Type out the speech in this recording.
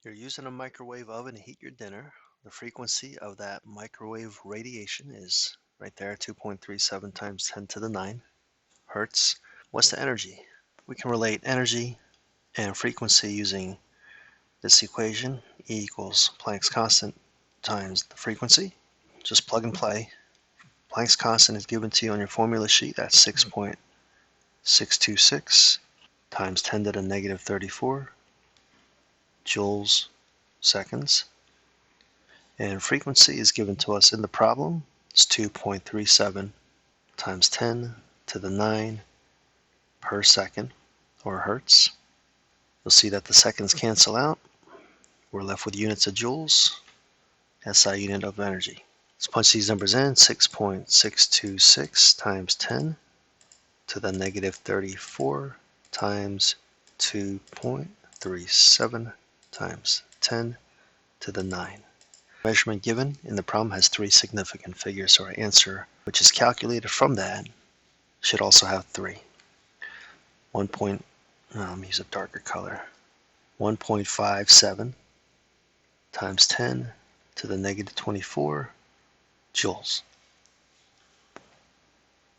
You're using a microwave oven to heat your dinner. The frequency of that microwave radiation is right there, 2.37 times 10 to the 9 hertz. What's the energy? We can relate energy and frequency using this equation. E equals Planck's constant times the frequency. Just plug and play. Planck's constant is given to you on your formula sheet at 6.626 times 10 to the negative 34 joules seconds. And frequency is given to us in the problem. It's 2.37 times 10 to the 9 per second, or hertz. You'll see that the seconds cancel out. We're left with units of joules, SI unit of energy. Let's punch these numbers in. 6.626 times 10 to the negative 34 times 2.37 times 10 to the 9. Measurement given in the problem has 3 significant figures, so our answer, which is calculated from that, should also have 3. Let me use a darker color. 1.57 times 10 to the negative 24 joules.